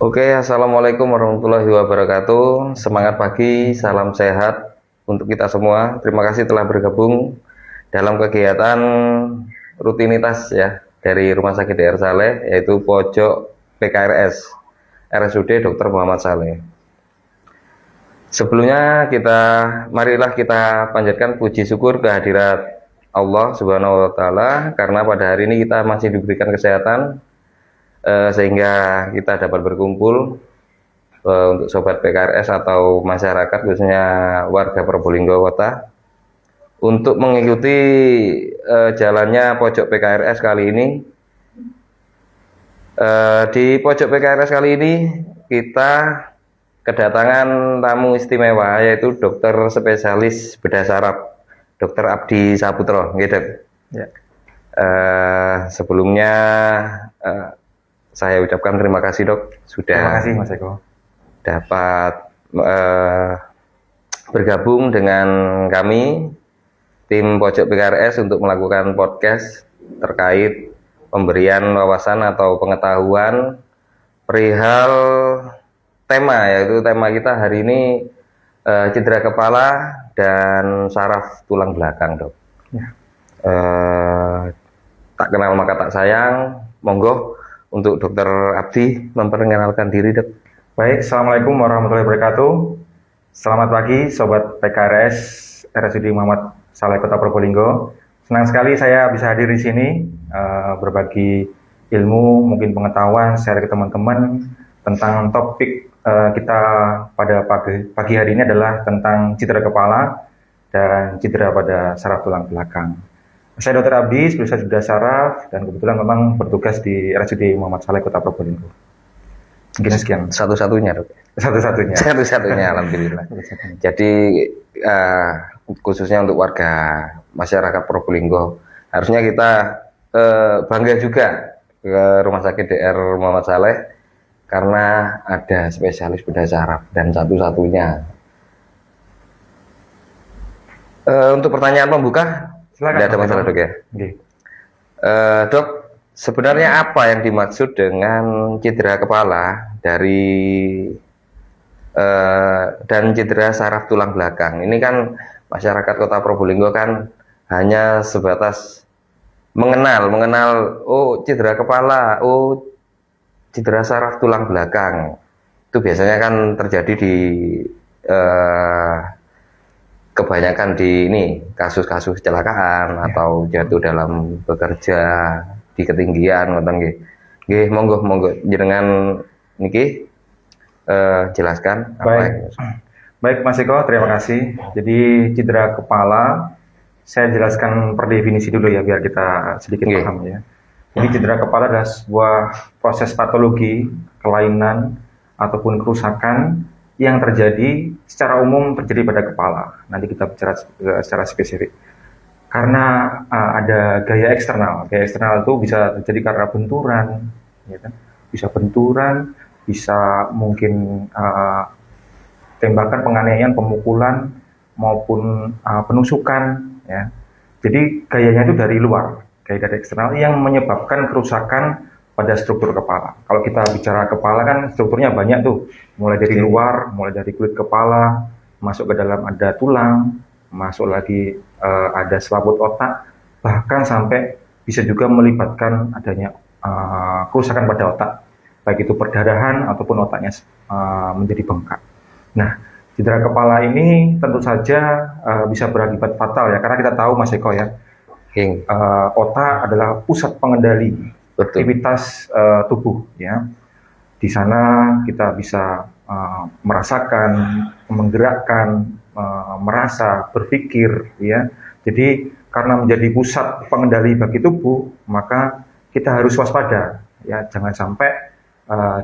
Oke, assalamualaikum warahmatullahi wabarakatuh. Semangat pagi, salam sehat untuk kita semua. Terima kasih telah bergabung dalam kegiatan rutinitas ya dari Rumah Sakit DR Saleh, yaitu Pojok PKRS RSUD Dr. Muhammad Saleh. Sebelumnya marilah kita panjatkan puji syukur kehadirat Allah Subhanahu wa taala karena pada hari ini kita masih diberikan kesehatan sehingga kita dapat berkumpul untuk sobat PKRS atau masyarakat khususnya warga Probolinggo Kota untuk mengikuti jalannya pojok PKRS kali ini. Di pojok PKRS kali ini kita kedatangan tamu istimewa, yaitu dokter spesialis bedah saraf, Dr. Abdi Saputro, gitu. Ya. Sebelumnya saya ucapkan terima kasih dok sudah terima kasih Mas Eko dapat bergabung dengan kami tim Pojok PKRS untuk melakukan podcast terkait pemberian wawasan atau pengetahuan perihal yaitu tema kita hari ini cedera kepala dan saraf tulang belakang dok. Ya. Tak kenal maka tak sayang, monggo untuk Dokter Abdi memperkenalkan diri dok. Baik, assalamualaikum warahmatullahi wabarakatuh. Selamat pagi sobat PKRS RSUD Muhammad Saleh Kota Probolinggo. Senang sekali saya bisa hadir di sini berbagi ilmu, mungkin pengetahuan share ke teman-teman tentang topik kita pada pagi hari ini adalah tentang cedera kepala dan cedera pada saraf tulang belakang. Saya Dr. Abdi, spesialis bedah saraf, dan kebetulan memang bertugas di RSUD Muhammad Saleh Kota Probolinggo. Mungkin sekian. Satu-satunya dok? Satu-satunya, alhamdulillah. Jadi khususnya untuk warga masyarakat Probolinggo, harusnya kita bangga juga ke Rumah Sakit DR Muhammad Saleh karena ada spesialis bedah saraf dan satu-satunya. Untuk pertanyaan pembuka, tidak ada masalah dok ya. Okay. Dok, sebenarnya apa yang dimaksud dengan cedera kepala dan cedera saraf tulang belakang? Ini kan masyarakat Kota Probolinggo kan hanya sebatas mengenal oh cedera kepala, oh cedera saraf tulang belakang. Itu biasanya kan terjadi di kebanyakan di kasus-kasus kecelakaan atau jatuh dalam bekerja di ketinggian ngoten nggih. Monggo jenengan niki jelaskan. Baik Mas Eko, terima kasih. Jadi cedera kepala saya jelaskan per definisi dulu ya biar kita sedikit paham ya. Jadi cedera kepala adalah sebuah proses patologi, kelainan ataupun kerusakan yang terjadi secara umum terjadi pada kepala. Nanti kita bicara secara spesifik. Karena ada gaya eksternal. Gaya eksternal itu bisa terjadi karena benturan, ya kan? Bisa mungkin tembakan, penganiayaan, pemukulan maupun penusukan. Ya. Jadi gayanya itu dari luar, gaya dari eksternal yang menyebabkan kerusakan pada struktur kepala. Kalau kita bicara kepala kan strukturnya banyak tuh, mulai dari luar, mulai dari kulit kepala, masuk ke dalam ada tulang, masuk lagi ada selaput otak, bahkan sampai bisa juga melibatkan adanya kerusakan pada otak, baik itu perdarahan ataupun otaknya menjadi bengkak. Nah, cedera kepala ini tentu saja bisa berakibat fatal ya, karena kita tahu Mas Eko ya, otak adalah pusat pengendali aktivitas tubuh ya. Di sana kita bisa merasakan, menggerakkan, merasa, berpikir ya. Jadi karena menjadi pusat pengendali bagi tubuh, maka kita harus waspada ya, jangan sampai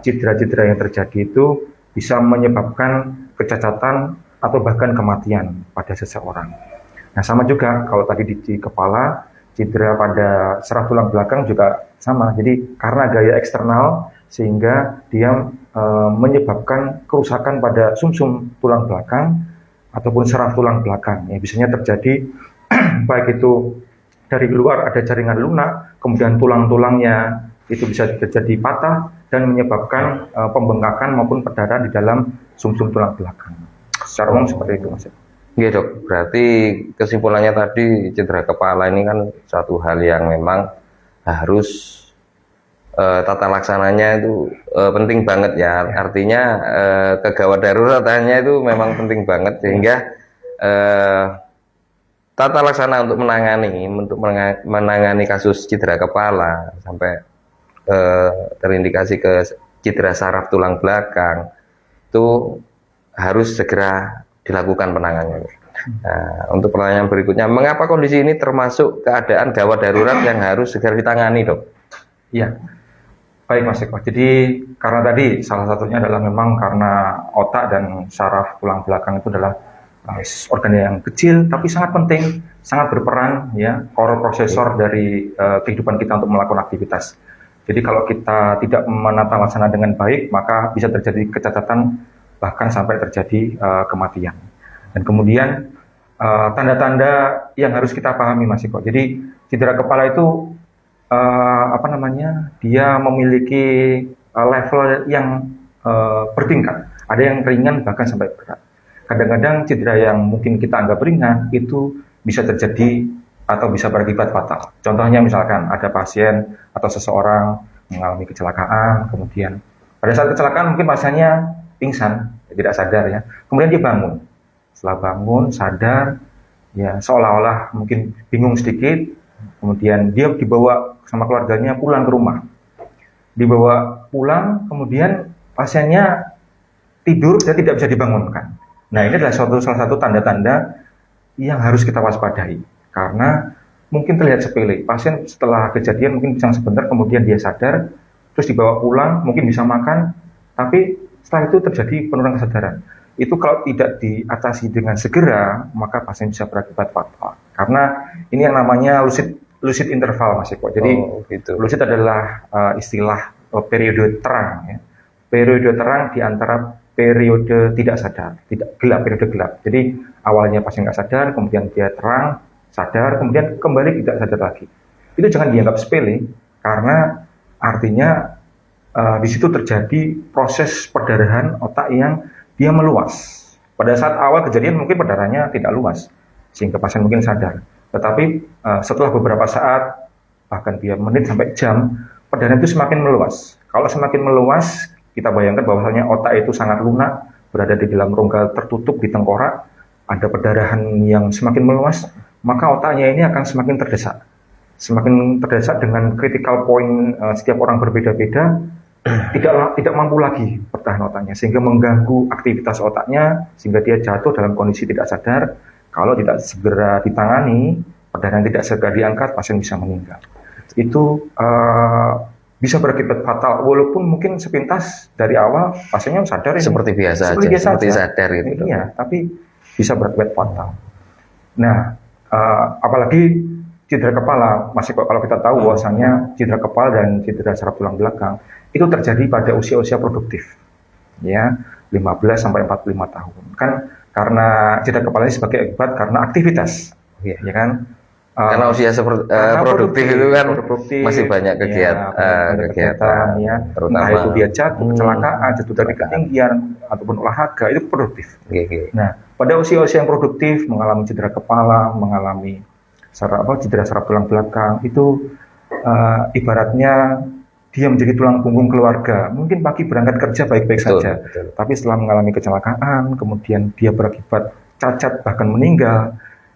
cedera-cedera yang terjadi itu bisa menyebabkan kecacatan atau bahkan kematian pada seseorang. Nah, sama juga kalau tadi di kepala, cedera pada saraf tulang belakang juga sama. Jadi karena gaya eksternal sehingga dia menyebabkan kerusakan pada sumsum tulang belakang ataupun saraf tulang belakang. Ya, biasanya terjadi baik itu dari luar ada jaringan lunak, kemudian tulang-tulangnya itu bisa terjadi patah dan menyebabkan pembengkakan maupun perdarahan di dalam sumsum tulang belakang. Secara umum seperti itu, Mas. Iya dok, berarti kesimpulannya tadi cedera kepala ini kan suatu hal yang memang harus tata laksananya itu penting banget ya. Artinya kegawat daruratannya itu memang penting banget sehingga tata laksana untuk menangani kasus cedera kepala sampai terindikasi ke cedera saraf tulang belakang itu harus segera dilakukan penanganannya. Nah, untuk pertanyaan berikutnya, mengapa kondisi ini termasuk keadaan gawat darurat yang harus segera ditangani, dok? Iya, baik Mas Eko. Jadi karena tadi salah satunya adalah memang karena otak dan saraf tulang belakang itu adalah organ yang kecil tapi sangat penting, sangat berperan ya, core prosesor dari kehidupan kita untuk melakukan aktivitas. Jadi kalau kita tidak menata laksana dengan baik, maka bisa terjadi kecacatan bahkan sampai terjadi kematian. Dan kemudian tanda-tanda yang harus kita pahami Mas Eko. Jadi cedera kepala itu dia memiliki level yang bertingkat. Ada yang ringan bahkan sampai berat. Kadang-kadang cedera yang mungkin kita anggap ringan itu bisa terjadi atau bisa berakibat fatal. Contohnya misalkan ada pasien atau seseorang mengalami kecelakaan, kemudian pada saat kecelakaan mungkin pasiennya pingsan, tidak sadar ya. Kemudian dia bangun. Setelah bangun, sadar, ya seolah-olah mungkin bingung sedikit. Kemudian dia dibawa sama keluarganya pulang ke rumah. Dibawa pulang, kemudian pasiennya tidur dan tidak bisa dibangunkan. Nah, ini adalah salah satu tanda-tanda yang harus kita waspadai. Karena mungkin terlihat sepele. Pasien setelah kejadian mungkin pingsan sebentar, kemudian dia sadar, terus dibawa pulang, mungkin bisa makan, tapi setelah itu terjadi penurunan kesadaran. Itu kalau tidak diatasi dengan segera, maka pasien bisa berakibat fatal. Karena ini yang namanya lucid interval, Mas Eko. Jadi lucid adalah istilah periode terang. Ya. Periode terang di antara periode tidak sadar, tidak gelap, periode gelap. Jadi awalnya pasien nggak sadar, kemudian dia terang, sadar, kemudian kembali tidak sadar lagi. Itu jangan dianggap sepele, karena artinya di situ terjadi proses perdarahan otak yang dia meluas. Pada saat awal kejadian mungkin perdarahannya tidak luas, sehingga pasien mungkin sadar. Tetapi setelah beberapa saat, bahkan dia menit sampai jam, perdarahan itu semakin meluas. Kalau semakin meluas, kita bayangkan bahwasanya otak itu sangat lunak, berada di dalam rongga tertutup di tengkorak, ada perdarahan yang semakin meluas, maka otaknya ini akan semakin terdesak. Semakin terdesak dengan critical point setiap orang berbeda-beda, tidak mampu lagi pertahanan otaknya, sehingga mengganggu aktivitas otaknya, sehingga dia jatuh dalam kondisi tidak sadar. Kalau tidak segera ditangani, perdarahan tidak segera diangkat, pasien bisa meninggal. Itu bisa berakibat fatal, walaupun mungkin sepintas dari awal pasiennya sadar seperti ini, biasa seperti sadar gitu. Iya, tapi bisa berakibat fatal. Nah, apalagi cedera kepala, kalau kita tahu bahwasanya cedera kepala dan cedera saraf tulang belakang itu terjadi pada usia-usia produktif, ya 15 sampai 45 tahun. Kan karena cedera kepala ini sebagai akibat karena aktivitas, ya kan? Karena usia produktif itu kan masih banyak kegiatan, ya, terutama entah itu dia jatuh, kecelakaan, jatuh dari ketinggian ataupun olahraga, itu produktif. Nah, pada usia-usia yang produktif mengalami cedera kepala, mengalami cedera saraf tulang belakang, itu ibaratnya dia menjadi tulang punggung keluarga. Mungkin pagi berangkat kerja baik-baik saja, tapi setelah mengalami kecelakaan, kemudian dia berakibat cacat bahkan meninggal,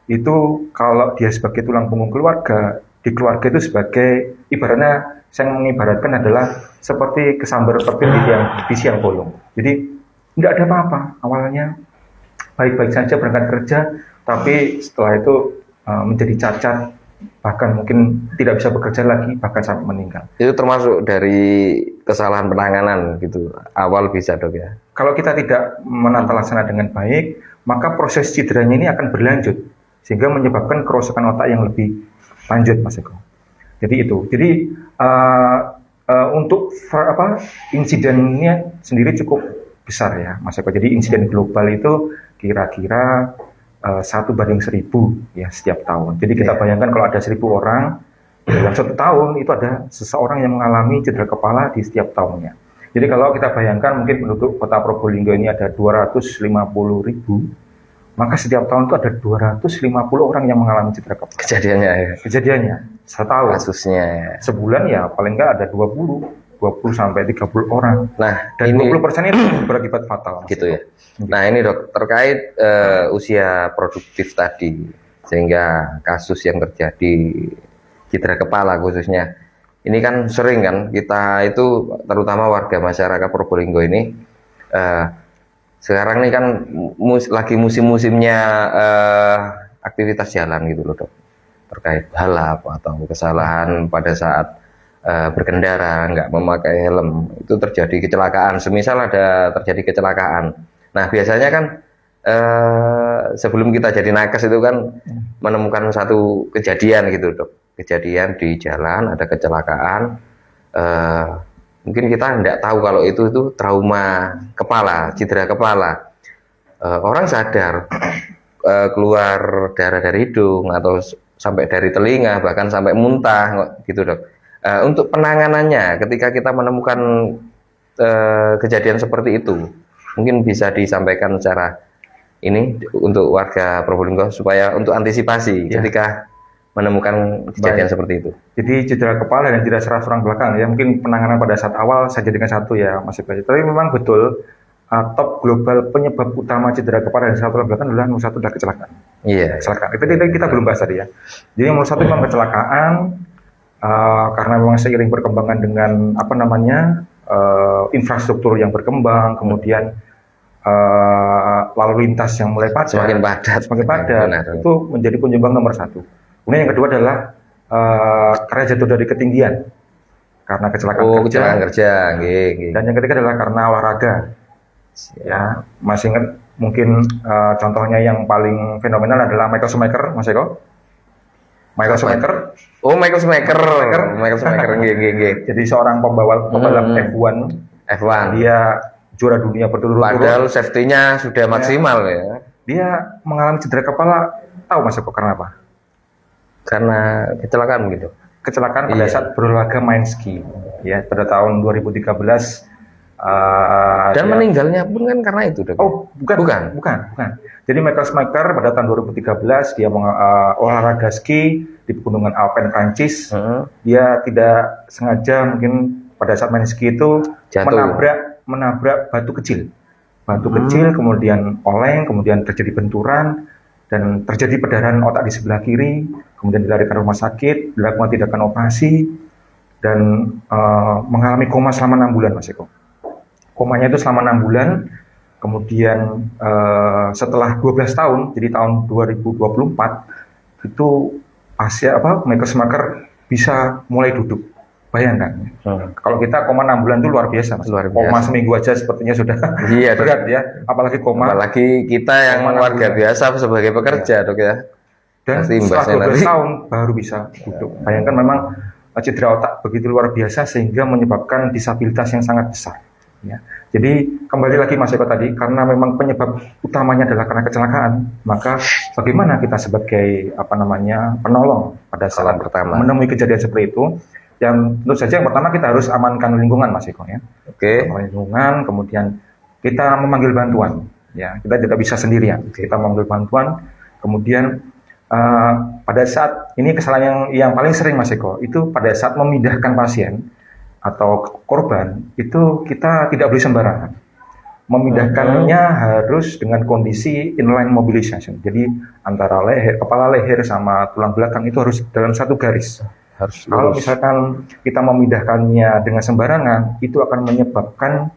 itu kalau dia sebagai tulang punggung keluarga, di keluarga itu sebagai, ibaratnya saya mengibaratkan adalah seperti kesambar pepit di siang bolong. Jadi tidak ada apa-apa, awalnya baik-baik saja berangkat kerja, tapi setelah itu menjadi cacat, bahkan mungkin tidak bisa bekerja lagi, bahkan sampai meninggal. Itu termasuk dari kesalahan penanganan gitu, awal bisa dok ya? Kalau kita tidak menata laksana dengan baik, maka proses cederanya ini akan berlanjut, sehingga menyebabkan kerusakan otak yang lebih lanjut, Mas Eko. Jadi itu. Jadi untuk insidennya sendiri cukup besar ya, Mas Eko. Jadi insiden global itu kira-kira 1/1000 ya setiap tahun. Jadi kita bayangkan kalau ada 1000 orang, Dalam 1 tahun itu ada seseorang yang mengalami cedera kepala di setiap tahunnya. Jadi kalau kita bayangkan mungkin penduduk kota Probolinggo ini ada 250.000, maka setiap tahun itu ada 250 orang yang mengalami cedera kepala. Kejadiannya ya. Kejadiannya setahun. Kasusnya ya. Sebulan ya paling nggak ada 20 sampai 30 orang. Nah, Dan ini 20% itu berakibat fatal. gitu ya. Nah, ini Dok, terkait usia produktif tadi, sehingga kasus yang terjadi cedera kepala khususnya, ini kan sering kan kita itu, terutama warga masyarakat Probolinggo ini, sekarang ini kan lagi musim-musimnya aktivitas jalan gitu loh Dok, terkait balap atau kesalahan pada saat berkendara nggak memakai helm, itu terjadi kecelakaan. Semisal ada terjadi kecelakaan, nah biasanya kan sebelum kita jadi nakes itu kan menemukan satu kejadian gitu Dok, kejadian di jalan ada kecelakaan, mungkin kita nggak tahu kalau itu trauma kepala, cedera kepala. Orang sadar keluar darah dari hidung atau sampai dari telinga, bahkan sampai muntah gitu Dok. Untuk penanganannya ketika kita menemukan kejadian seperti itu, mungkin bisa disampaikan secara ini untuk warga Probolinggo supaya untuk antisipasi ketika menemukan kejadian seperti itu. Jadi cedera kepala dan cedera saraf tulang belakang ya, mungkin penanganan pada saat awal saja dengan satu ya Mas Iqbal. Tapi memang betul top global penyebab utama cedera kepala dan saraf tulang belakang adalah nomor 1 adalah kecelakaan. Iya. Kecelakaan. Itu kita belum bahas tadi ya. Jadi nomor 1 memang kecelakaan. Karena memang seiring perkembangan dengan infrastruktur yang berkembang, kemudian lalu lintas yang mulai padat, semakin padat, benar. Itu menjadi penyumbang nomor 1. Kemudian yang kedua adalah karena jatuh dari ketinggian karena kecelakaan kerja. Dan yang ketiga adalah karena olahraga. Ya, masih ingat mungkin contohnya yang paling fenomenal adalah Michael Schumacher, Mas Eko. Michael Schumacher. Michael Schumacher. Jadi seorang pembalap F1. Dia juara dunia berturut-turut. Padahal safety-nya sudah maksimal ya. Dia mengalami cedera kepala. Tahu Mas Eko karena apa? Karena kecelakaan gitu. Kecelakaan pada saat berolahraga main ski. Ya, pada tahun 2013. Dan meninggalnya pun kan karena itu Dok. Oh, bukan. Jadi Michael Schumacher pada tahun 2013 dia olahraga ski di pegunungan Alpen Prancis. Dia tidak sengaja mungkin pada saat main ski itu menabrak batu kecil. Kemudian oleng, kemudian terjadi benturan dan terjadi perdarahan otak di sebelah kiri, kemudian dilarikan rumah sakit, dilakukan tindakan operasi dan mengalami koma selama 6 bulan Mas Eko. Komanya itu selama 6 bulan. Kemudian setelah 12 tahun, jadi tahun 2024 itu Michael Schumacher bisa mulai duduk. Bayangkan. Kalau kita koma 6 bulan itu luar biasa, Mas. Koma seminggu aja sepertinya sudah berat ya. Apalagi koma. Apalagi kita yang warga biasa sebagai pekerja Dok ya. Dan setelah 12 tahun baru bisa duduk. Bayangkan memang cedera otak begitu luar biasa sehingga menyebabkan disabilitas yang sangat besar. Ya. Jadi kembali lagi Mas Eko tadi, karena memang penyebab utamanya adalah karena kecelakaan, maka bagaimana kita sebagai penolong pada saat pertama menemui kejadian seperti itu? Yang tentu saja yang pertama kita harus amankan lingkungan Mas Eko ya. Lingkungan, kemudian kita memanggil bantuan. Ya, kita tidak bisa sendirian. Kita memanggil bantuan, kemudian pada saat ini kesalahan yang paling sering Mas Eko itu pada saat memindahkan pasien atau korban itu kita tidak boleh sembarangan. Memindahkannya harus dengan kondisi inline mobilization. Jadi antara kepala leher sama tulang belakang itu harus dalam satu garis. Kalau misalkan kita memindahkannya dengan sembarangan, itu akan menyebabkan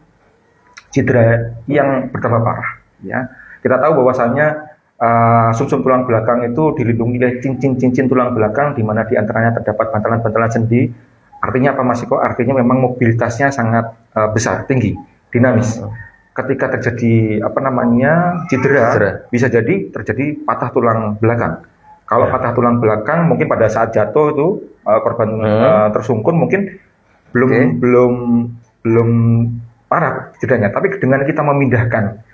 cedera yang bertambah parah. Ya, kita tahu bahwasannya sumsum tulang belakang itu dilindungi oleh cincin tulang belakang, di mana diantaranya terdapat bantalan-bantalan sendi. Artinya apa Mas Eko? Artinya memang mobilitasnya sangat besar, tinggi, dinamis. Ketika terjadi cedera, bisa jadi terjadi patah tulang belakang. Kalau patah tulang belakang mungkin pada saat jatuh itu korban tersungkur mungkin belum parah cederanya. Tapi dengan kita memindahkan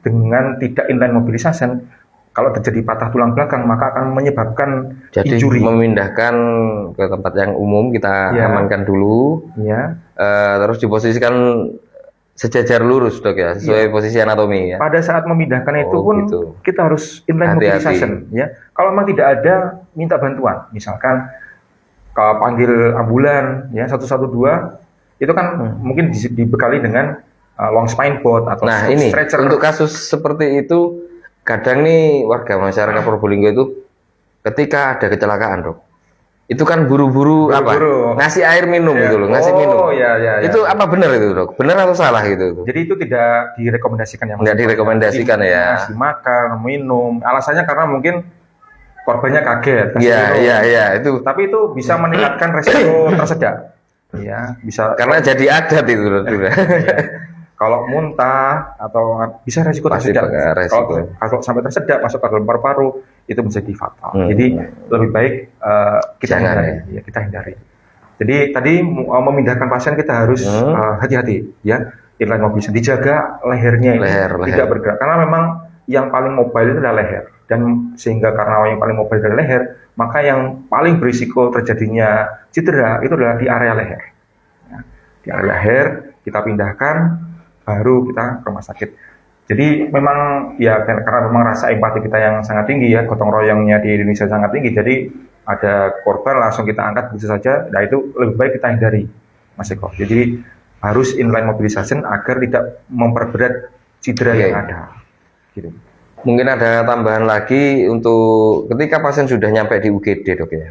dengan tidak inline mobilisation, Kalau terjadi patah tulang belakang maka akan menyebabkan Jadi injury. memindahkan ke tempat yang umum, kita Ya. amankan dulu, Ya. terus diposisikan sejajar lurus dok ya, sesuai posisi anatomi ya. Pada saat memindahkan itu Oh, pun gitu. kita harus inline Hati-hati. mobilization ya. Kalau memang tidak ada, minta bantuan. Misalkan kalau panggil ambulan ya 112 itu kan mungkin dibekali dengan long spine board atau Nah ini stretcher. untuk kasus seperti itu, kadang nih warga masyarakat Probolinggo itu ketika ada kecelakaan dok, itu kan buru-buru apa Buru-buru. ngasih air minum Ya. gitu loh, ngasih Oh, minum. ya, ya, ya. Itu apa benar itu dok? Benar atau salah gitu? Jadi itu tidak direkomendasikan ya. Mas. Nggak direkomendasikan Jadi, ya. Ngasih makan, minum. Alasannya karena mungkin korbannya kaget. kasih Iya minum. iya iya itu Tapi itu bisa meningkatkan resiko tersedak. Ya, bisa karena jadi adat itu dok. ya. Kalau muntah atau bisa resiko Pasti tersedak. bakal resiko. Kalau sampai tersedak masuk ke dalam paru-paru itu menjadi fatal. Hmm. Jadi lebih baik kita Jangan, hindari. Ya, kita hindari. Jadi tadi memindahkan pasien kita harus hati-hati ya. Inline mobilisasi, dijaga lehernya ini Leher. tidak bergerak karena memang yang paling mobile itu adalah leher, dan sehingga karena yang paling mobile adalah leher, maka yang paling berisiko terjadinya cedera itu adalah di area leher. Ya, di area leher kita pindahkan, baru kita ke rumah sakit. Jadi memang ya karena memang rasa empati kita yang sangat tinggi ya, gotong royongnya di Indonesia sangat tinggi. Jadi ada korban langsung kita angkat begitu saja. Nah itu lebih baik kita hindari, Mas Eko. Jadi harus inline mobilization agar tidak memperberat cedera yang ada. Gitu. Mungkin ada tambahan lagi untuk ketika pasien sudah nyampe di UGD dok ya.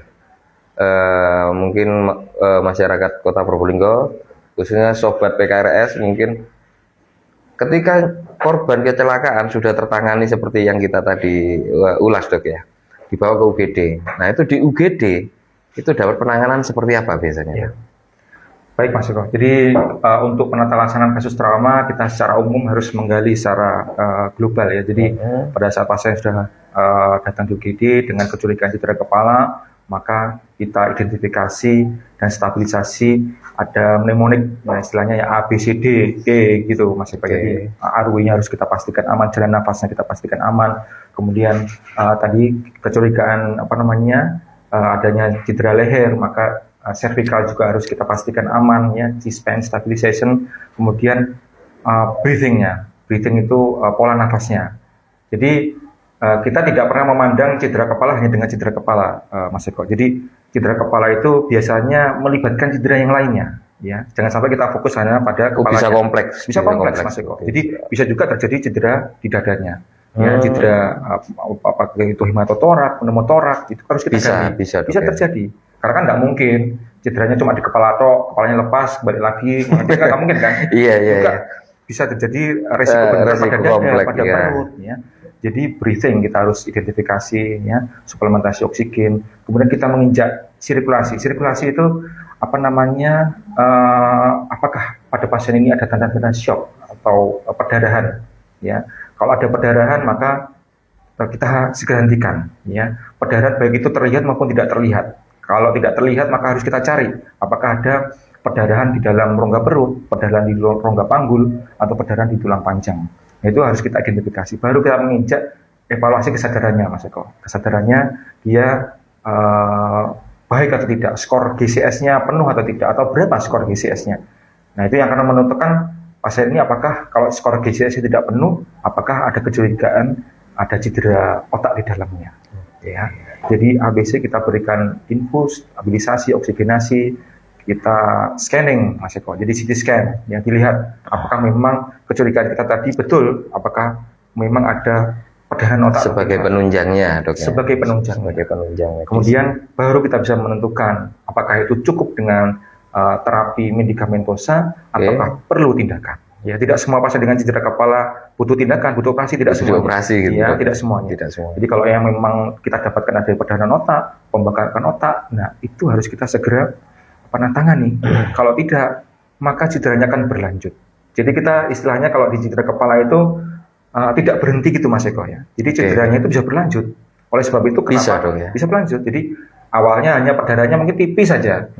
Mungkin masyarakat Kota Probolinggo, khususnya sobat PKRS, mungkin ketika korban kecelakaan sudah tertangani seperti yang kita tadi ulas dok ya, dibawa ke UGD. Nah itu di UGD itu dapat penanganan seperti apa biasanya? Ya. Baik Mas Eko. Jadi untuk penata laksanaan kasus trauma kita secara umum harus menggali secara global ya. Jadi pada saat pasien sudah datang di UGD dengan kecurigaan cedera kepala, maka kita identifikasi dan stabilisasi, ada mnemonik, nah istilahnya ya A, B, C, D, E gitu Mas Eko. Jadi RW-nya harus kita pastikan aman, jalan nafasnya kita pastikan aman. Kemudian tadi kecurigaan adanya cedera leher, maka cervical juga harus kita pastikan aman ya, C-span stabilization, kemudian breathing itu pola nafasnya. Jadi kita tidak pernah memandang cedera kepala hanya dengan cedera kepala, Mas Eko. Jadi cedera kepala itu biasanya melibatkan cedera yang lainnya, ya. Jangan sampai kita fokus hanya pada kepala. Bisa kompleks, bisa kompleks, Mas Eko. Jadi bisa juga terjadi cedera di dadanya. Ya, cedera itu hematotorak, pneumotorak, itu harus kita ganti. Bisa terjadi. Karena kan nggak mungkin cederanya cuma di kepala tok, kepalanya lepas, balik lagi, nggak mungkin kan? Juga bisa terjadi resiko beneran pada dada, pada perut, ya. Jadi breathing kita harus identifikasi, ya, suplementasi oksigen. Kemudian kita menginjak sirkulasi. Sirkulasi itu apakah pada pasien ini ada tanda-tanda shock atau perdarahan, ya. Kalau ada perdarahan maka kita segera hentikan, ya. Perdarahan baik itu terlihat maupun tidak terlihat. Kalau tidak terlihat maka harus kita cari apakah ada perdarahan di dalam rongga perut, perdarahan di rongga panggul, atau perdarahan di tulang panjang. Nah, itu harus kita identifikasi. Baru kita menginjak evaluasi kesadarannya, Mas Eko. Kesadarannya dia baik atau tidak, skor GCS-nya penuh atau tidak, atau berapa skor GCS-nya. Nah itu yang akan menentukan pasien ini apakah kalau skor GCS-nya tidak penuh, apakah ada kecurigaan ada cedera otak di dalamnya. Ya. Jadi ABC kita berikan infus, stabilisasi, oksigenasi, kita scanning, Mas Eko. Jadi CT scan, yang dilihat apakah memang kecurigaan kita tadi betul, apakah memang ada perdarahan otak sebagai penunjangnya, dok. Sebagai penunjang. Sebagai penunjang. Kemudian baru kita bisa menentukan apakah itu cukup dengan terapi medikamentosa ataukah perlu tindakan. Ya, tidak semua pasien dengan cedera kepala butuh tindakan, butuh operasi, tidak semua. Operasi gitu. Ya, tidak semuanya. Tidak semua. Jadi kalau yang memang kita dapatkan ada perdarahan otak, pembakaran otak, nah itu harus kita segera tangani. Kalau tidak, maka cederanya akan berlanjut. Jadi kita istilahnya kalau di cedera kepala itu tidak berhenti gitu, Mas Eko ya. Jadi cederanya itu bisa berlanjut. Oleh sebab itu kenapa bisa berlanjut. Jadi awalnya hanya perdarahannya mungkin tipis saja,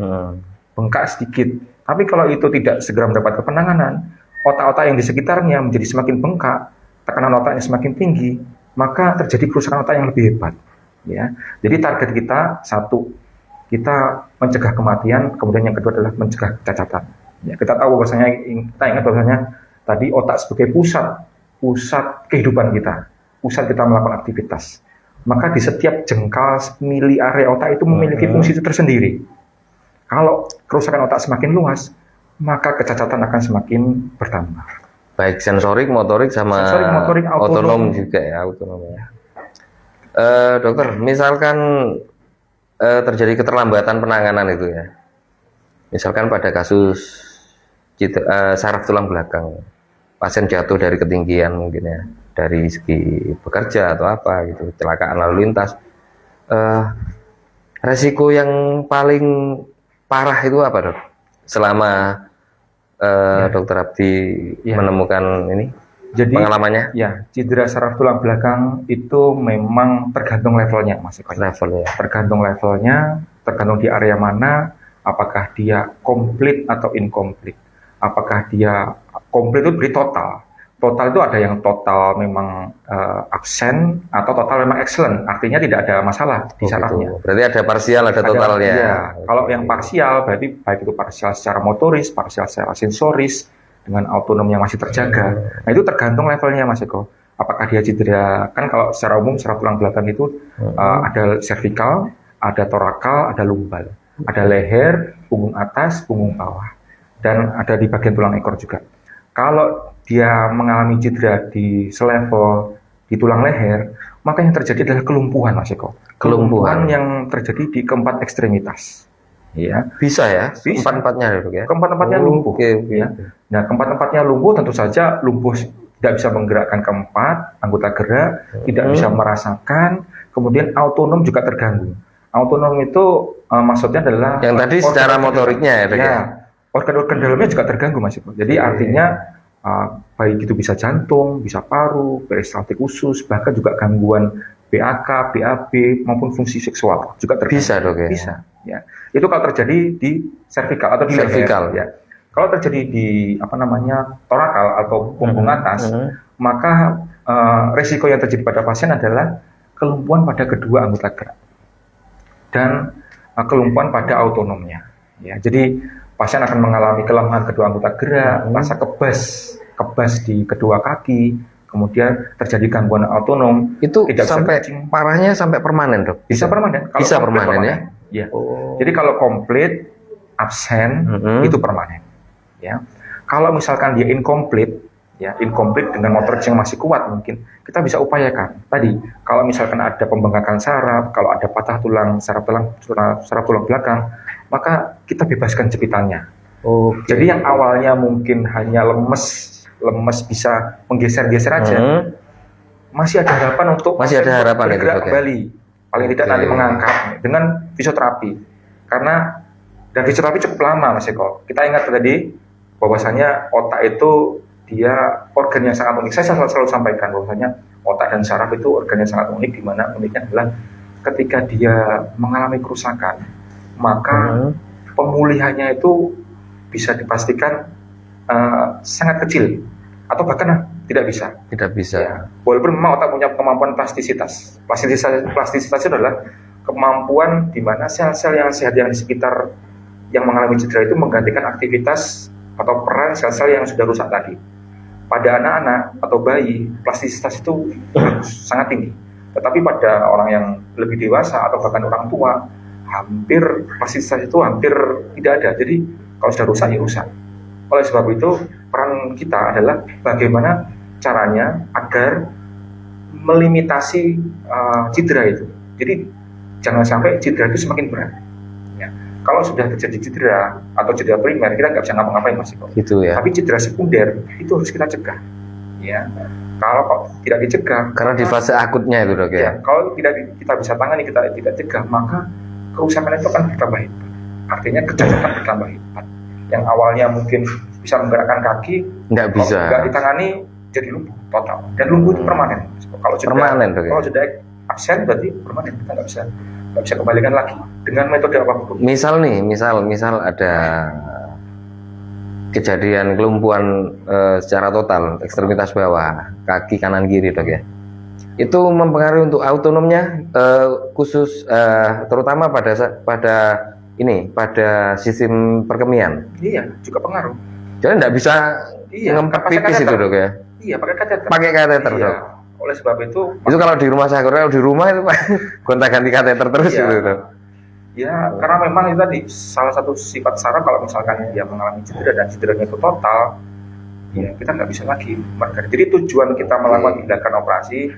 bengkak sedikit. Tapi kalau itu tidak segera mendapatkan penanganan, otak-otak yang di sekitarnya menjadi semakin bengkak, tekanan otaknya semakin tinggi, maka terjadi kerusakan otak yang lebih hebat. Ya, jadi target kita satu, kita mencegah kematian, kemudian yang kedua adalah mencegah kecacatan. Ya, kita tahu bahwasanya, kita ingat bahwasanya tadi otak sebagai pusat kehidupan kita, pusat kita melakukan aktivitas. Maka di setiap jengkal mili area otak itu memiliki fungsi itu tersendiri. Kalau kerusakan otak semakin luas, maka kecacatan akan semakin bertambah. Baik sensorik, motorik, sama Sensorik, motorik, otonom juga ya, otonom ya. Dokter, misalkan terjadi keterlambatan penanganan itu ya, misalkan pada kasus saraf tulang belakang, pasien jatuh dari ketinggian mungkin ya, dari segi bekerja atau apa gitu, kecelakaan lalu lintas, resiko yang paling parah itu apa, Dok? Selama Dokter Abdi menemukan ini, jadi pengalamannya? Ya, cedera saraf tulang belakang itu memang tergantung levelnya, Mas Eko. Levelnya. Tergantung levelnya, tergantung di area mana, apakah dia komplit atau incomplete. Apakah dia komplit itu beri total. Total itu ada yang total memang absen atau total memang excellent. Artinya tidak ada masalah di sarafnya. Gitu. Berarti ada parsial, ada totalnya. Ya. Kalau yang parsial berarti baik itu parsial secara motoris, parsial secara sensoris, dengan autonom yang masih terjaga. Nah, itu tergantung levelnya, Mas Eko. Apakah dia cedera, kan kalau secara umum saraf tulang belakang itu ada cervical, ada torakal, ada lumbal. Ada leher, punggung atas, punggung bawah. Dan ada di bagian tulang ekor juga. Kalau dia mengalami cedera di selevel di tulang leher, maka yang terjadi adalah kelumpuhan, Mas Eko. Kelumpuhan yang terjadi di keempat ekstremitas. Ya, bisa ya, bisa. Keempat-empatnya, Dok ya. Keempat-empatnya lumpuh. Okay. Ya. Nah, keempat-empatnya lumpuh, tentu saja lumpuh tidak bisa menggerakkan keempat anggota gerak, tidak bisa merasakan, kemudian autonom juga terganggu. Autonom itu maksudnya adalah yang tadi secara motoriknya ya, Dok ya. Organ-organ dalamnya juga terganggu, Mas. Jadi artinya baik itu bisa jantung, bisa paru, peristaltik usus, bahkan juga gangguan BAK, BAB maupun fungsi seksual juga terganggu. Bisa, Dok ya. Bisa, ya. Itu kalau terjadi di cervical atau di cervical, leher, ya. Kalau terjadi di torakal atau punggung atas, maka risiko yang terjadi pada pasien adalah kelumpuhan pada kedua anggota gerak dan kelumpuhan pada autonomnya. Ya, jadi pasien akan mengalami kelemahan kedua anggota gerak, rasa kebas di kedua kaki, kemudian terjadi gangguan autonom. Itu tidak sampai parahnya sampai permanen, Dok? Bisa permanen. Kalau bisa permanen ya? Ya. Jadi kalau komplit, absen, itu permanen. Ya. Kalau misalkan dia incomplete dengan motor yang masih kuat, mungkin kita bisa upayakan. Tadi, kalau misalkan ada pembengkakan saraf, kalau ada patah tulang saraf tulang belakang, maka kita bebaskan jepitannya. Jadi yang awalnya mungkin hanya lemes bisa menggeser-geser aja, masih ada harapan untuk bergerak kembali. Paling tidak nanti mengangkat dengan fisioterapi. Dan fisioterapi cukup lama, Mas Eko. Kita ingat tadi bahwasanya otak itu dia organ yang sangat unik. Saya selalu sampaikan bahwasanya otak dan saraf itu organ yang sangat unik, di mana uniknya adalah ketika dia mengalami kerusakan, maka pemulihannya itu bisa dipastikan sangat kecil atau bahkan tidak bisa. Ya. Walaupun memang otak punya kemampuan plastisitas. Plastisitas itu adalah kemampuan di mana sel-sel yang sehat yang di sekitar yang mengalami cedera itu menggantikan aktivitas atau peran sel-sel yang sudah rusak tadi. Pada anak-anak atau bayi, plastisitas itu sangat tinggi. Tetapi pada orang yang lebih dewasa atau bahkan orang tua, plastisitas itu hampir tidak ada. Jadi kalau sudah rusak, ya rusak. Oleh sebab itu, peran kita adalah bagaimana caranya agar melimitasi cedera itu. Jadi jangan sampai cedera itu semakin berat. Ya. Kalau sudah terjadi cedera atau cedera primer, kita nggak bisa ngapa-ngapain, Mas Iko. Gitu ya. Tapi cedera sekunder itu harus kita cegah. Ya. Kalau tidak dicegah, karena di fase akutnya itu, Dok ya. Ya, kalau tidak kita bisa tangani, kita tidak cegah, maka kerusakan itu akan bertambah hebat. Artinya kecacatan bertambah hebat. Yang awalnya mungkin bisa menggerakkan kaki, nggak bisa. Kalau nggak ditangani jadi lumpuh total. Dan lumpuh itu permanen. Kalau sudah absen berarti permanen, kita nggak bisa kembalikan lagi dengan metode apapun. Misal ada kejadian kelumpuhan secara total ekstremitas bawah, kaki kanan kiri, Dok ya. Itu mempengaruhi untuk autonomnya, khusus terutama pada ini, pada sistem perkemian. Iya, juga pengaruh. Jadi nggak bisa Iya, ngempet pakai pipis itu kateter. dok ya? Iya, pakai kateter. Pakai kateter Iya, dok. oleh sebab itu Itu kalau di rumah sakit, kalau di rumah itu pak gonta-ganti kateter terus iya. gitu dok. Ya, karena memang itu tadi salah satu sifat saraf kalau misalkan dia mengalami cedera dan cederanya itu total, ya kita nggak bisa lagi mergani. Jadi tujuan kita melakukan tindakan operasi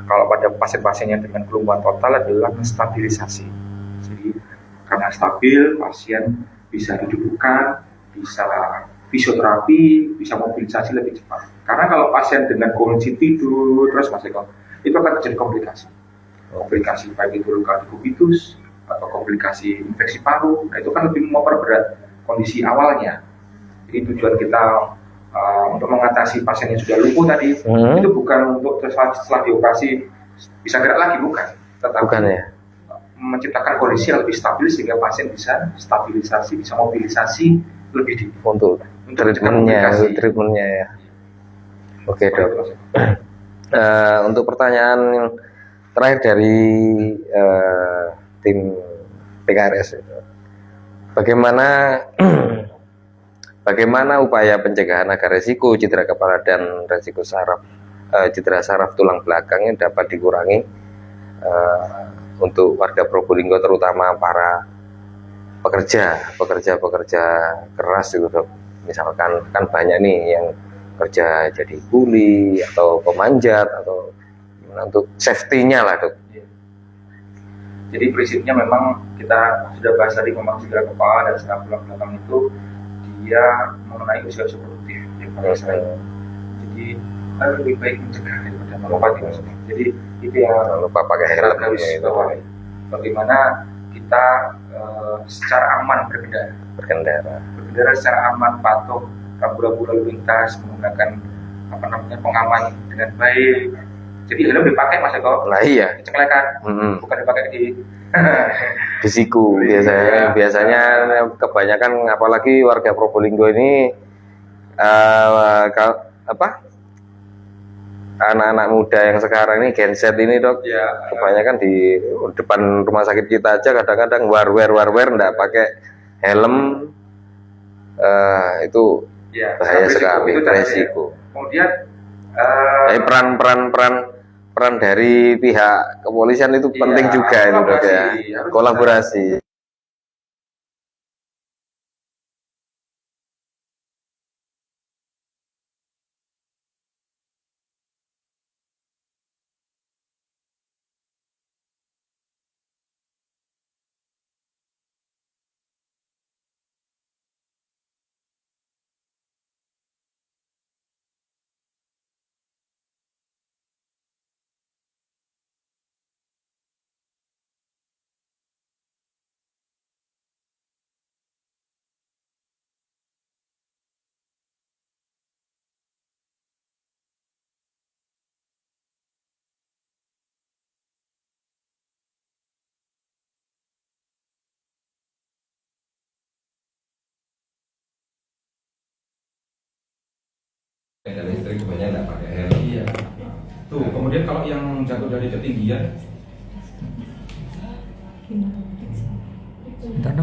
kalau pada pasien-pasiennya dengan kelumpuhan total adalah menstabilisasi. Jadi karena stabil, pasien bisa didudukkan, bisa fisioterapi, bisa mobilisasi lebih cepat. Karena kalau pasien dengan kondisi tidur terus Mas Eko, itu akan terjadi komplikasi. Komplikasi baik itu luka dekubitus atau komplikasi infeksi paru, nah itu kan lebih memperberat kondisi awalnya. Jadi tujuan kita untuk mengatasi pasien yang sudah lumpuh tadi, itu bukan untuk setelah dioperasi bisa gerak lagi, bukan. Tetapi Bukan ya? menciptakan kondisi yang lebih stabil sehingga pasien bisa stabilisasi, bisa mobilisasi lebih dini. Untuk treatmentnya ya. Oke dok. Untuk pertanyaan yang terakhir dari tim PKRS, bagaimana upaya pencegahan agar resiko cedera kepala dan resiko cedera saraf tulang belakang yang dapat dikurangi untuk warga Probolinggo, terutama para pekerja keras gitu dok. Misalkan kan banyak nih yang kerja jadi kuli atau pemanjat, atau untuk safety-nya lah dok. Jadi prinsipnya memang kita sudah bahas tadi, memang cedera kepala dan saraf tulang belakang itu dia mengenai usia-usia produktif yang pada saat jadi lebih baik mencegah daripada mengobati maksudnya. Jadi itu yang lupa pakai helm harus bawahi. Bagaimana kita secara aman berkendara secara aman, patuh rambu-rambu lalu lintas, menggunakan pengaman dengan baik. Jadi helm dipakai Mas Eko. Nah iya. Ceklekan, bukan dipakai di siku biasanya kebanyakan, apalagi warga Probolinggo ini anak-anak muda yang sekarang ini Gen Z ini dok, ya, kebanyakan di depan rumah sakit kita aja kadang-kadang warwer enggak pakai helm, itu ya, bahaya sekali, resiko. Kemudian peran dari pihak kepolisian itu penting juga itu dok ya, kolaborasi. Dan listrik kebanyakan nggak pakai helm. Iya. Tuh, kemudian kalau yang jatuh dari ketinggian, Bentar,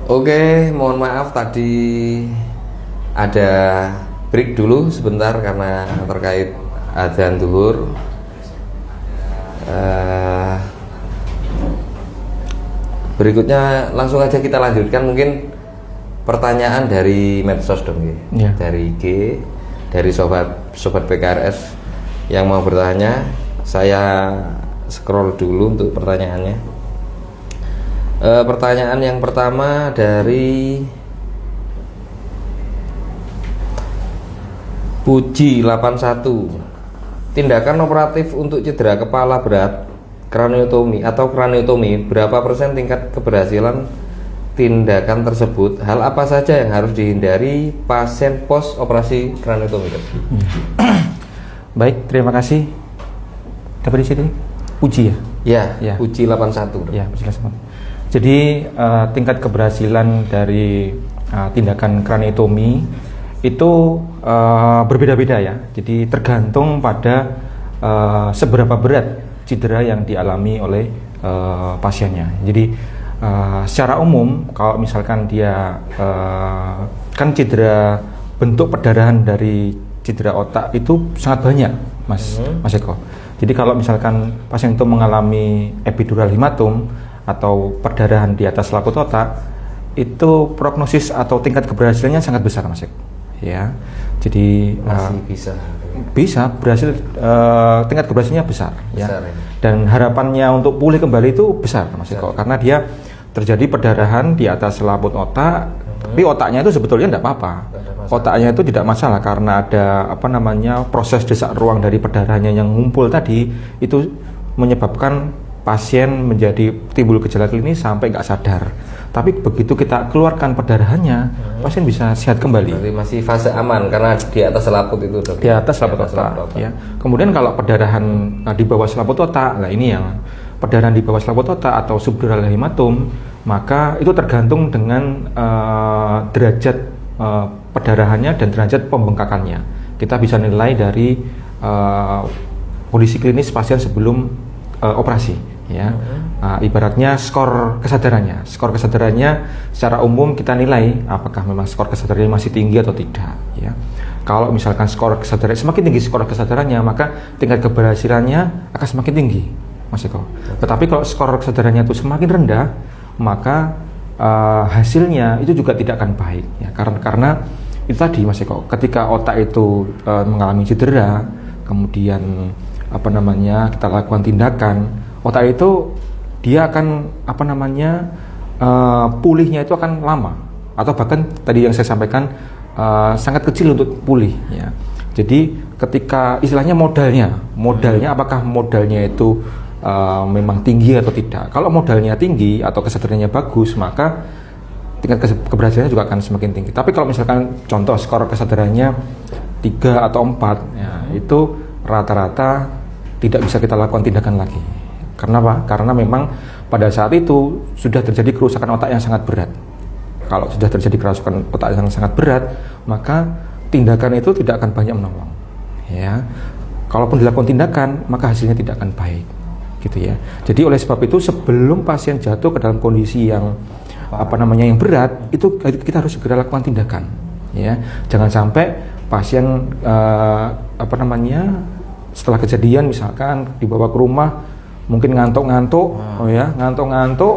Oke, mohon maaf tadi ada break dulu sebentar karena terkait adzan zuhur. Berikutnya langsung aja kita lanjutkan, mungkin pertanyaan dari medsos dong ya. Dari IG, dari sobat PKRS yang mau bertanya. Saya scroll dulu untuk pertanyaannya. Pertanyaan yang pertama dari Puji 81. Tindakan operatif untuk cedera kepala berat, kraniotomi atau kraniotomi, berapa persen tingkat keberhasilan tindakan tersebut? Hal apa saja yang harus dihindari pasien post operasi kraniotomi? Baik, terima kasih. Dapat di sini Puji ya? Ya. Puji 81. Ya, Puji 81. Jadi tingkat keberhasilan dari tindakan kraniotomi itu berbeda-beda ya. Jadi tergantung pada seberapa berat cedera yang dialami oleh pasiennya. Jadi secara umum kalau misalkan dia kan cedera, bentuk perdarahan dari cedera otak itu sangat banyak, Mas Eko. Jadi kalau misalkan pasien itu mengalami epidural hematom atau perdarahan di atas selaput otak, itu prognosis atau tingkat keberhasilannya sangat besar, Mas Eko. Ya, jadi masih bisa berhasil, tingkat keberhasilannya besar ya. Dan harapannya untuk pulih kembali itu besar, Mas Eko, karena dia terjadi perdarahan di atas selaput otak, tapi otaknya itu sebetulnya tidak apa-apa. Otaknya itu tidak masalah karena ada proses desak ruang dari perdarahannya yang ngumpul tadi, itu menyebabkan pasien menjadi timbul gejala klinis sampai nggak sadar. Tapi begitu kita keluarkan perdarahannya, pasien bisa sehat kembali. Berarti masih fase aman karena di atas selaput itu, dok. Di atas selaput otak. Ya. Kemudian kalau perdarahan di bawah selaput otak, nah ini yang perdarahan di bawah selaput otak atau subdural hematom, maka itu tergantung dengan derajat perdarahannya dan derajat pembengkakannya. Kita bisa nilai dari kondisi klinis pasien sebelum operasi. Ya, ibaratnya skor kesadarannya secara umum kita nilai apakah memang skor kesadarannya masih tinggi atau tidak. Ya, kalau misalkan skor kesadarannya semakin tinggi skor kesadarannya, maka tingkat keberhasilannya akan semakin tinggi, Mas Eko. Tetapi kalau skor kesadarannya itu semakin rendah, maka hasilnya itu juga tidak akan baik. Ya, karena itu tadi, Mas Eko, ketika otak itu mengalami cedera, kemudian kita lakukan tindakan, otak itu dia akan pulihnya itu akan lama, atau bahkan tadi yang saya sampaikan sangat kecil untuk pulih ya. Jadi ketika istilahnya modalnya apakah modalnya itu memang tinggi atau tidak. Kalau modalnya tinggi atau kesadarannya bagus, maka tingkat keberhasilannya juga akan semakin tinggi. Tapi kalau misalkan contoh skor kesadarannya 3 atau 4 ya, itu rata-rata tidak bisa kita lakukan tindakan lagi. Karena apa? Karena memang pada saat itu sudah terjadi kerusakan otak yang sangat berat. Kalau sudah terjadi kerusakan otak yang sangat berat, maka tindakan itu tidak akan banyak menolong. Ya, kalaupun dilakukan tindakan, maka hasilnya tidak akan baik, gitu ya. Jadi oleh sebab itu sebelum pasien jatuh ke dalam kondisi yang yang berat, itu kita harus segera lakukan tindakan. Ya, jangan sampai pasien setelah kejadian misalkan dibawa ke rumah, mungkin ngantuk-ngantuk,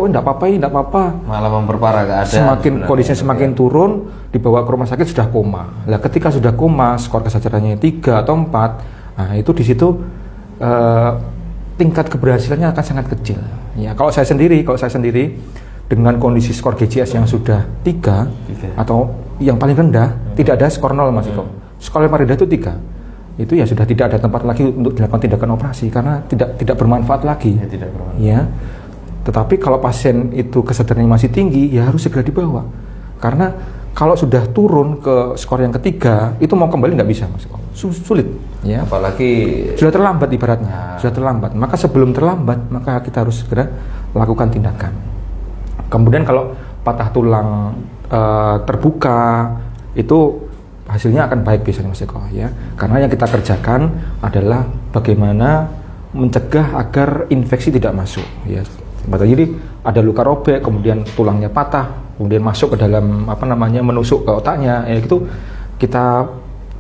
enggak apa-apa, malah memperparah keadaan. Semakin kondisinya semakin turun, dibawa ke rumah sakit sudah koma. Nah, ketika sudah koma, skor kesadarannya 3 atau 4, nah itu di situ tingkat keberhasilannya akan sangat kecil. Ya, kalau saya sendiri dengan kondisi skor GCS yang sudah 3 atau yang paling rendah, tidak ada skor 0, Mas Iko. Skor yang paling rendah itu 3. Itu ya sudah tidak ada tempat lagi untuk dilakukan tindakan operasi karena tidak bermanfaat lagi. Ya. Tetapi kalau pasien itu kesadarannya masih tinggi, ya harus segera dibawa. Karena kalau sudah turun ke skor yang ketiga, itu mau kembali nggak bisa, Mas. Sulit. Ya. Apalagi sudah terlambat ibaratnya. Sudah terlambat. Maka sebelum terlambat, maka kita harus segera lakukan tindakan. Kemudian kalau patah tulang terbuka, itu hasilnya akan baik biasanya, Mas Eko, ya. Karena yang kita kerjakan adalah bagaimana mencegah agar infeksi tidak masuk, ya. Jadi ada luka robek, kemudian tulangnya patah, kemudian masuk ke dalam menusuk ke otaknya, ya itu kita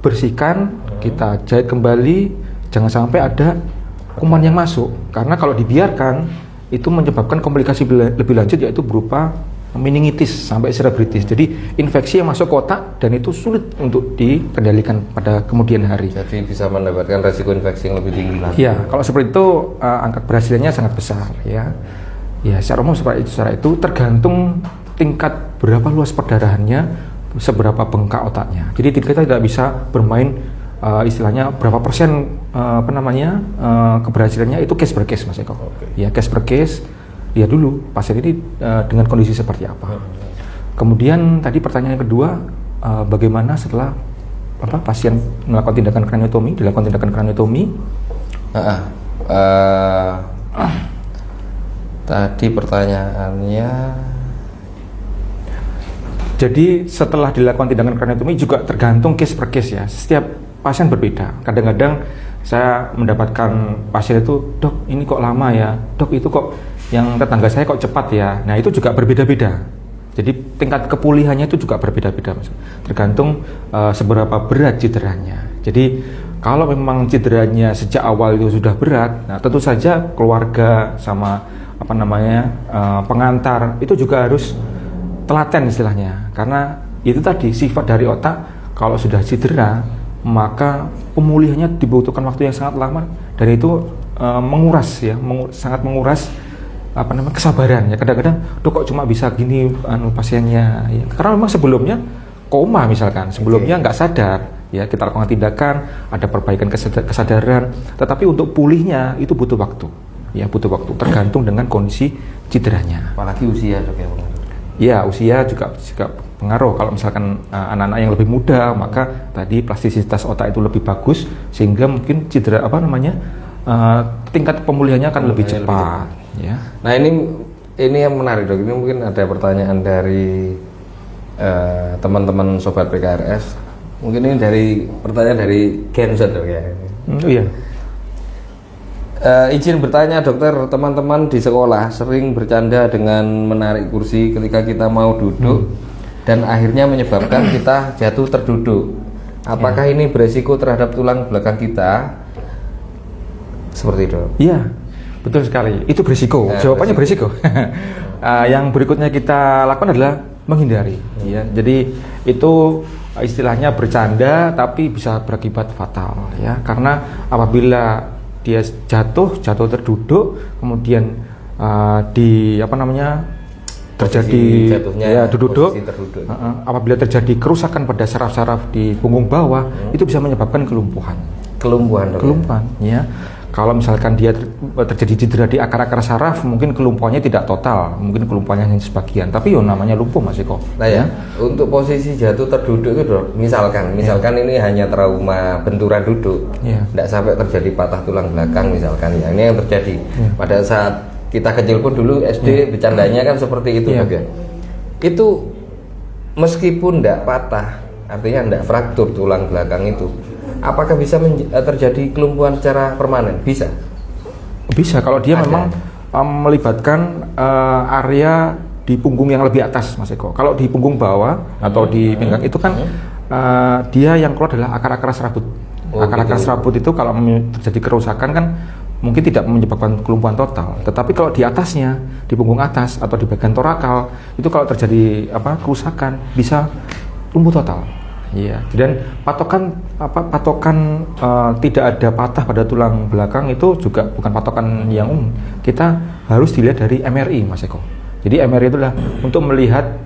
bersihkan, kita jahit kembali, jangan sampai ada kuman yang masuk, karena kalau dibiarkan itu menyebabkan komplikasi lebih lanjut, yaitu berupa meningitis sampai cerebritis. Jadi infeksi yang masuk ke otak dan itu sulit untuk dikendalikan pada kemudian hari. Jadi bisa mendapatkan resiko infeksi yang lebih tinggi lagi. Ya, kalau seperti itu angka keberhasilannya sangat besar ya. Ya, secara umum seperti itu tergantung tingkat berapa luas perdarahannya, seberapa bengkak otaknya. Jadi kita tidak bisa bermain istilahnya berapa persen keberhasilannya, itu case per case Mas Eko. Ya, case per case. Lihat dulu pasien ini dengan kondisi seperti apa. Kemudian tadi pertanyaan yang kedua, bagaimana setelah pasien melakukan tindakan kraniotomi, tadi pertanyaannya, jadi setelah dilakukan tindakan kraniotomi juga tergantung case per case ya. Setiap pasien berbeda. Kadang-kadang saya mendapatkan pasien itu, dok ini kok lama ya, dok itu kok yang tetangga saya kok cepat ya. Nah itu juga berbeda-beda. Jadi tingkat kepulihannya itu juga berbeda-beda, Mas. Tergantung seberapa berat cederanya. Jadi kalau memang cederanya sejak awal itu sudah berat, nah tentu saja keluarga sama pengantar itu juga harus telaten istilahnya. Karena itu tadi sifat dari otak, kalau sudah cedera maka pemulihannya dibutuhkan waktu yang sangat lama, dan itu sangat menguras kesabaran ya. Kadang-kadang dok kok cuma bisa gini pasiennya ya. Karena memang sebelumnya koma misalkan, sebelumnya nggak sadar ya, kita lakukan tindakan, ada perbaikan kesadaran, tetapi untuk pulihnya itu butuh waktu ya, tergantung dengan kondisi cederanya. apalagi usia dok ya? Ya, usia juga pengaruh. Kalau misalkan anak-anak yang lebih muda, maka tadi plastisitas otak itu lebih bagus, sehingga mungkin cedera tingkat pemulihannya akan lebih cepat. Ya. Nah ini yang menarik dok. Ini mungkin ada pertanyaan dari teman-teman sobat PKRS. Mungkin ini pertanyaan dari Genset dok ya. Iya. Izin bertanya dokter, teman-teman di sekolah sering bercanda dengan menarik kursi ketika kita mau duduk dan akhirnya menyebabkan kita jatuh terduduk. Apakah ini beresiko terhadap tulang belakang kita? Seperti itu. Iya, betul sekali. Itu berisiko. Jawabannya berisiko. Yang berikutnya kita lakukan adalah menghindari. Ya, jadi itu istilahnya bercanda tapi bisa berakibat fatal. Ya, karena apabila dia jatuh terduduk, kemudian terjadi duduk. Apabila terjadi kerusakan pada saraf-saraf di punggung bawah, itu bisa menyebabkan kelumpuhan ya. Kalau misalkan dia terjadi cedera di akar-akar saraf, mungkin kelumpuhannya tidak total, mungkin kelumpuhannya hanya sebagian, tapi namanya lumpuh Mas Eko. Nah ya, untuk posisi jatuh terduduk itu dok, misalkan ini hanya trauma benturan duduk, tidak sampai terjadi patah tulang belakang misalkan ya, ini yang terjadi pada saat kita kecil pun dulu SD bercandanya kan seperti itu dok ya. Itu meskipun tidak patah, artinya tidak fraktur tulang belakang itu, apakah bisa terjadi kelumpuhan secara permanen? Bisa kalau dia memang melibatkan area di punggung yang lebih atas Mas Eko. Kalau di punggung bawah atau di pinggang itu kan dia yang keluar adalah akar-akar serabut. Akar-akar serabut itu kalau terjadi kerusakan kan mungkin tidak menyebabkan kelumpuhan total, tetapi kalau di atasnya, di punggung atas atau di bagian torakal, itu kalau terjadi kerusakan bisa lumpuh total. Iya, dan patokan tidak ada patah pada tulang belakang itu juga bukan patokan yang umum. Kita harus dilihat dari MRI Mas Eko. Jadi MRI itu adalah untuk melihat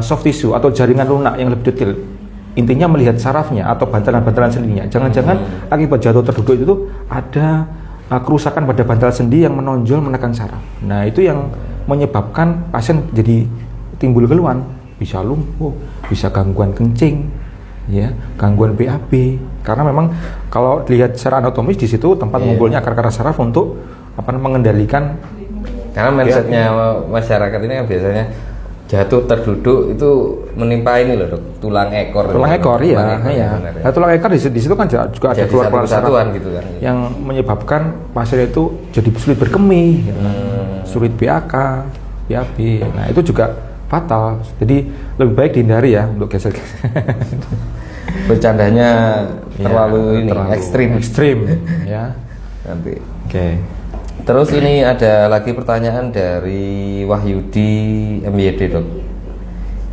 soft tissue atau jaringan lunak yang lebih detail. Intinya melihat sarafnya atau bantalan-bantalan sendinya. Jangan-jangan akibat jatuh terduduk itu ada kerusakan pada bantal sendi yang menonjol menekan saraf. Nah itu yang menyebabkan pasien jadi timbul keluhan, bisa lumpuh, bisa gangguan kencing, ya, gangguan BAB. Karena memang kalau dilihat secara anatomis di situ tempat mengumpulnya akar-akar saraf untuk mengendalikan. Karena mindsetnya masyarakat ini kan biasanya jatuh terduduk itu menimpa ini loh dok, tulang ekor. Tulang ekor iya. Nah, tulang ekor di situ kan juga ada keluar-keluar saraf gitu kan, yang menyebabkan pasien itu jadi sulit berkemih, gitu. sulit BAK, BAB. Nah, itu juga fatal. Jadi lebih baik dihindari ya untuk geser-geser. Bercandanya terlalu ekstrim ya. nanti. Oke. Terus ini ada lagi pertanyaan dari Wahyudi MYD, Dok.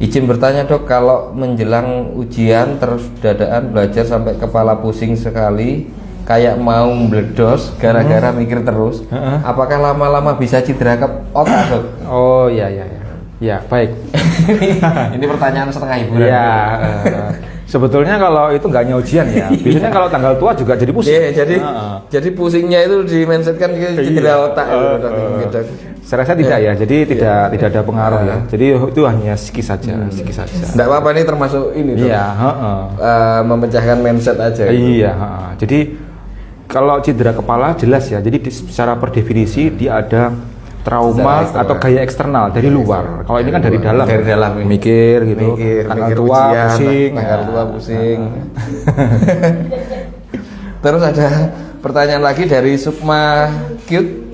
Izin bertanya, Dok, kalau menjelang ujian terus dadaan belajar sampai kepala pusing sekali, kayak mau meledos gara-gara mikir terus, apakah lama-lama bisa cedera ke otak, Dok? Oh iya. Ya, baik. Ini pertanyaan setengah hiburan. Ya, sebetulnya kalau itu nggak hanya ujian ya. Biasanya kalau tanggal tua juga jadi pusing. Iya, jadi pusingnya itu dimensetkan ke cedera otak. Gitu. Saya rasa tidak ya. Jadi tidak ada pengaruh ya. Jadi itu hanya psikis saja, psikis saja. Nggak apa-apa, ini termasuk ini, Dok. Iya, memecahkan mindset aja. Iya, Jadi kalau cedera kepala jelas ya. Jadi secara per definisi dia ada trauma atau gaya eksternal dari luar. Kalau ini kan dari dalam. Dari dalam ini. Mikir gitu. Tanggal mikir tua ujian, pusing. tanggal tua pusing. Terus ada pertanyaan lagi dari Sukma Cute.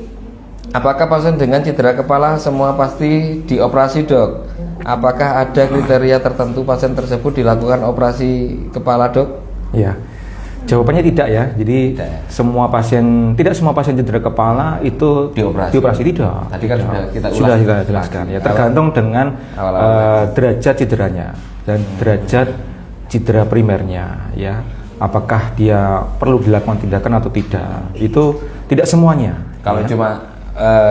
Apakah pasien dengan cedera kepala semua pasti dioperasi, Dok? Apakah ada kriteria tertentu pasien tersebut dilakukan operasi kepala, Dok? Iya. Jawabannya tidak ya. Jadi tidak semua pasien cedera kepala itu dioperasi tidak. Tadi kan Tidak. sudah kita kita jelaskan ya. Tergantung dengan derajat cederanya dan derajat cedera primernya ya. Apakah dia perlu dilakukan tindakan atau tidak? Itu tidak semuanya. Kalau ya. cuma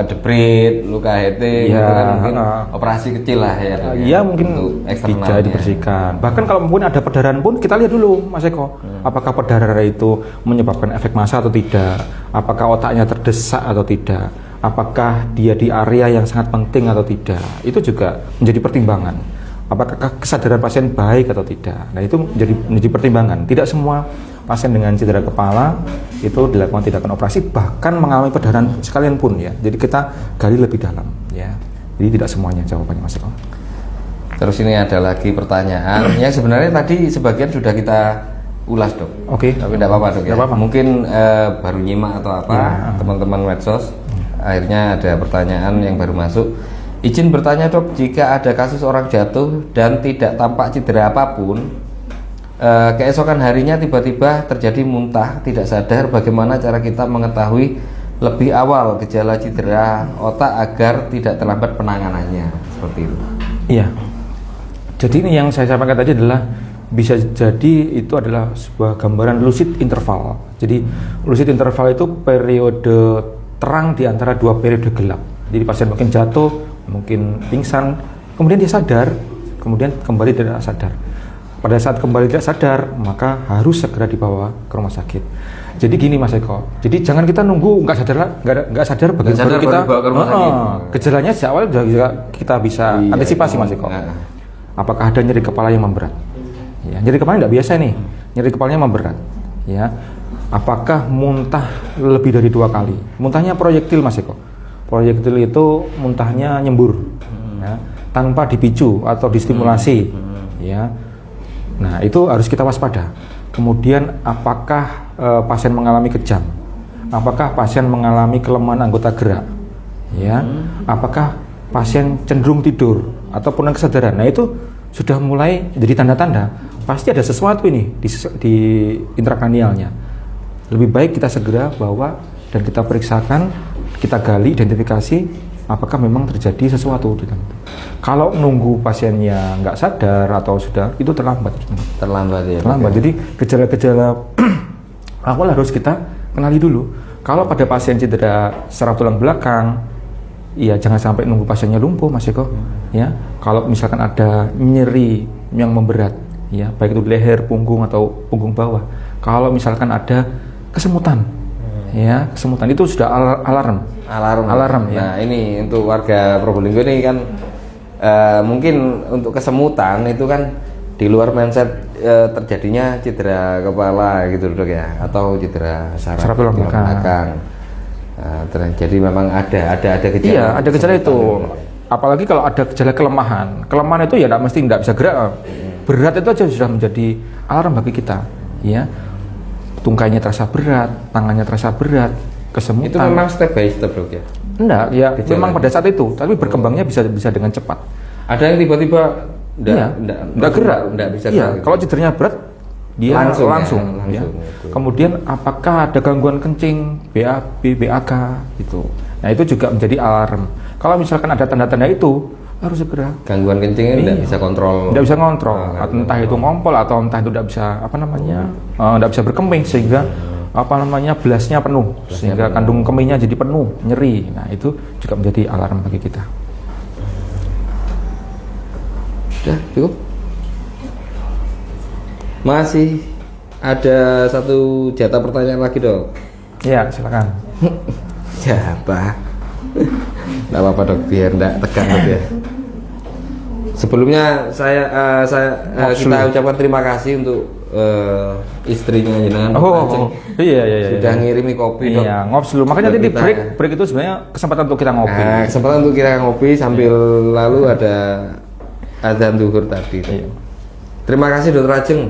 debrit, luka HT, gitu kan mungkin operasi kecil lah ya. Iya, mungkin bisa dibersihkan. Bahkan kalau mungkin ada perdarahan pun kita lihat dulu, Mas Eko, apakah perdarahan itu menyebabkan efek massa atau tidak? Apakah otaknya terdesak atau tidak? Apakah dia di area yang sangat penting atau tidak? Itu juga menjadi pertimbangan. Apakah kesadaran pasien baik atau tidak? Nah, itu menjadi pertimbangan. Tidak semua pasien dengan cedera kepala itu dilakukan tindakan operasi, bahkan mengalami perdarahan sekalian pun ya. Jadi kita gali lebih dalam ya. Jadi tidak semuanya jawabannya, Mas Eko. Terus ini ada lagi pertanyaan yang sebenarnya tadi sebagian sudah kita ulas, Dok. Oke. Tapi tidak apa-apa, Dok. Ya. Apa-apa. Mungkin baru nyimak atau apa teman-teman medsos. Akhirnya ada pertanyaan yang baru masuk. Izin bertanya, Dok, jika ada kasus orang jatuh dan tidak tampak cedera apapun, keesokan harinya tiba-tiba terjadi muntah, tidak sadar, bagaimana cara kita mengetahui lebih awal gejala cedera otak agar tidak terlambat penanganannya, seperti itu? Iya. Jadi ini yang saya sampaikan tadi adalah bisa jadi itu adalah sebuah gambaran lucid interval. Jadi lucid interval itu periode terang di antara dua periode gelap. Jadi pasien mungkin jatuh, mungkin pingsan, kemudian dia sadar, kemudian kembali tidak sadar. Pada saat kembali tidak sadar, maka harus segera dibawa ke rumah sakit. Jadi gini, Mas Eko, jadi jangan kita nunggu nggak sadar baru kita bawa ke rumah sakit. Gejalanya sejak awal juga kita bisa antisipasi, Mas Eko. Apakah ada nyeri kepala yang memberat? Ya, nyeri kepala nggak biasa nih, nyeri kepalanya memberat. Ya, apakah muntah lebih dari 2 kali? Muntahnya proyektil, Mas Eko. Proyektil itu muntahnya nyembur, ya, tanpa dipicu atau distimulasi, ya. Nah, itu harus kita waspada. Kemudian, apakah pasien mengalami kejang? Apakah pasien mengalami kelemahan anggota gerak? Ya, apakah pasien cenderung tidur ataupun kesadaran? Nah, itu sudah mulai jadi tanda-tanda. Pasti ada sesuatu ini di intrakranialnya. Lebih baik kita segera bawa dan kita periksakan, kita gali, identifikasi apakah memang terjadi sesuatu di dalam itu. Kalau nunggu pasiennya nggak sadar atau sudah, itu terlambat. Terlambat ya. Terlambat. Jadi gejala-gejala awal harus kita kenali dulu. Kalau pada pasien cedera saraf tulang belakang, ya jangan sampai nunggu pasiennya lumpuh, Mas Eko. Ya, kalau misalkan ada nyeri yang memberat, ya baik itu leher, punggung atau punggung bawah. Kalau misalkan ada kesemutan, ya kesemutan itu sudah alarm ya. Nah, ini untuk warga Probolinggo ini kan mungkin untuk kesemutan itu kan di luar mindset terjadinya cedera kepala gitu, Dok ya, atau cedera saraf tulang belakang. Jadi memang ada gejala. Iya, ada gejala itu. Apalagi kalau ada gejala kelemahan itu ya tidak bisa gerak. Berat itu aja sudah menjadi alarm bagi kita, ya. Tungkainya terasa berat, tangannya terasa berat, kesemutan. Itu memang step by step dok ya. Enggak, ya Gejala. memang pada saat itu, tapi berkembangnya bisa dengan cepat. Ada yang tiba-tiba Iya, enggak gerak, enggak bisa Iya, gerak gitu. kalau cederanya berat dia Langsung ya, langsung, ya. langsung, gitu. Kemudian apakah ada gangguan kencing, BAB, BAK gitu. Nah, itu juga menjadi alarm. Kalau misalkan ada tanda-tanda itu harus segera. Gangguan kencingnya enggak Iya. bisa kontrol. Tidak bisa ngontrol, Ah, entah itu ngompol atau entah itu tidak bisa tidak bisa berkemih sehingga belasnya penuh, sehingga penuh. kandung kemihnya jadi penuh, nyeri. Nah, itu juga menjadi alarm bagi kita. Udah cukup. Masih ada satu jatah pertanyaan lagi dok. Ya, silakan. Jatah. Nggak apa-apa dok, biar nggak tegang dok ya. Sebelumnya kita ucapkan terima kasih untuk istrinya jenengan. Oh, iya. Sudah ngirimi kopi dok. Iya, ngops dulu. Makanya Buat tadi kita. break itu sebenarnya kesempatan untuk kita ngopi. Nah, kesempatan untuk kita ngopi sambil lalu ada azan zuhur tadi. Iya. Terima kasih Dokter Ajeng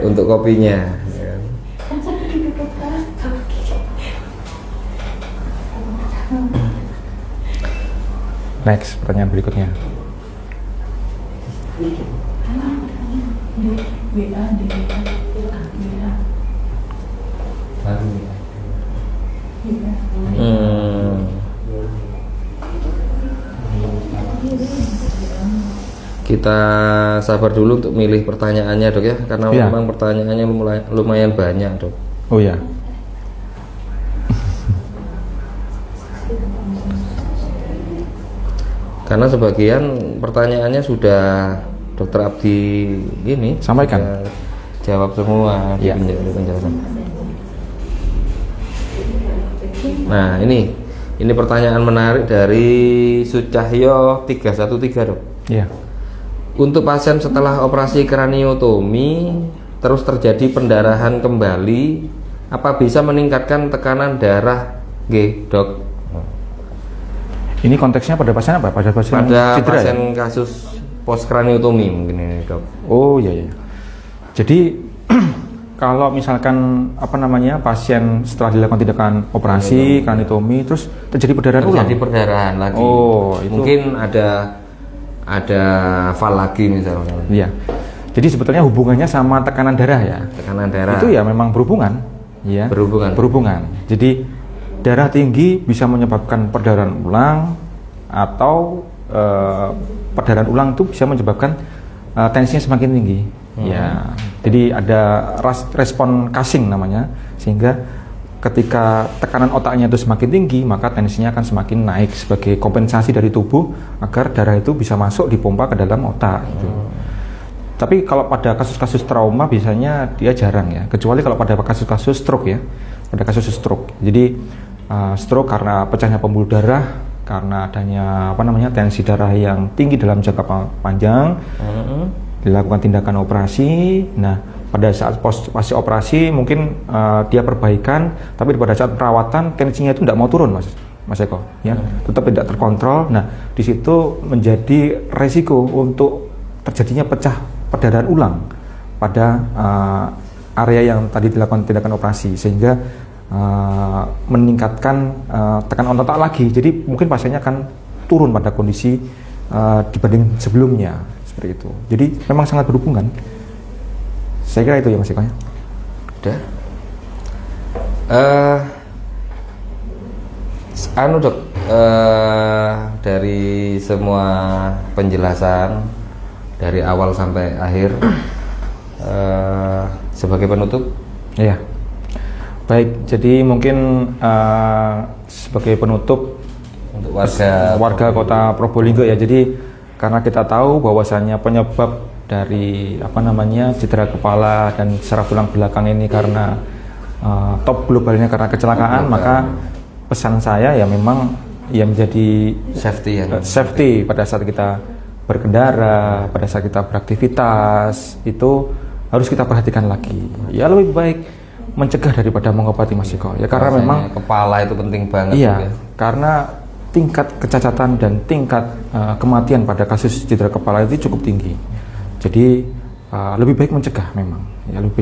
untuk kopinya. ya. Next, pertanyaan berikutnya. Hmm. Kita sabar dulu untuk milih pertanyaannya dok ya, karena Iya. memang pertanyaannya lumayan banyak dok. Oh ya. Karena sebagian pertanyaannya sudah Dokter Abdi ini Sampaikan. sudah jawab semua di Iya. penjelasan. Nah ini pertanyaan menarik dari Sucahyo 313 dok. Iya. Untuk pasien setelah operasi kraniotomi terus terjadi pendarahan kembali, apa bisa meningkatkan tekanan darah, dok? Ini konteksnya pada pasien apa? Pada pasien Pada cedera, pasien ya? kasus post kraniotomi mungkin ini dok. Oh iya. Jadi kalau misalkan pasien setelah dilakukan tindakan operasi kraniotomi terus terjadi perdarahan ulang. Terjadi perdarahan lagi. Oh, itu. Mungkin ada fal lagi misalnya. Iya. Jadi sebetulnya hubungannya sama tekanan darah ya. Tekanan darah. Itu ya memang berhubungan, ya. Berhubungan. Jadi darah tinggi bisa menyebabkan perdarahan ulang atau perdarahan ulang itu bisa menyebabkan tensinya semakin tinggi. Ya. Jadi ada respon casing namanya, sehingga ketika tekanan otaknya itu semakin tinggi, maka tensinya akan semakin naik sebagai kompensasi dari tubuh agar darah itu bisa masuk dipompa ke dalam otak. Gitu. Tapi kalau pada kasus-kasus trauma biasanya dia jarang ya, kecuali kalau pada kasus-kasus stroke ya, pada kasus stroke. Jadi stroke karena pecahnya pembuluh darah, karena adanya tensi darah yang tinggi dalam jangka panjang, dilakukan tindakan operasi. Nah, pada saat pasca operasi mungkin dia perbaikan, tapi pada saat perawatan tensinya itu tidak mau turun, Mas Eko, ya, tetap tidak terkontrol. Nah, di situ menjadi resiko untuk terjadinya perdarahan ulang pada area yang tadi dilakukan tindakan operasi, sehingga meningkatkan tekanan otak lagi. Jadi mungkin pasiennya akan turun pada kondisi dibanding sebelumnya, seperti itu. Jadi memang sangat berhubungan. Saya kira itu ya Mas Eko. Udah. Dok, dari semua penjelasan dari awal sampai akhir, sebagai penutup, Iya. Baik, jadi mungkin sebagai penutup untuk warga Kota Probolinggo ya. Jadi karena kita tahu bahwasannya penyebab dari cedera kepala dan saraf tulang belakang ini karena top globalnya karena kecelakaan, maka pesan saya ya memang ya menjadi safety pada saat kita berkendara, pada saat kita beraktivitas itu harus kita perhatikan lagi. Ya lebih baik mencegah daripada mengobati Mas Eko. Ya karena memang kepala itu penting banget. iya, ya. karena tingkat kecacatan dan tingkat kematian pada kasus cedera kepala itu cukup tinggi. Jadi lebih baik mencegah memang, ya lebih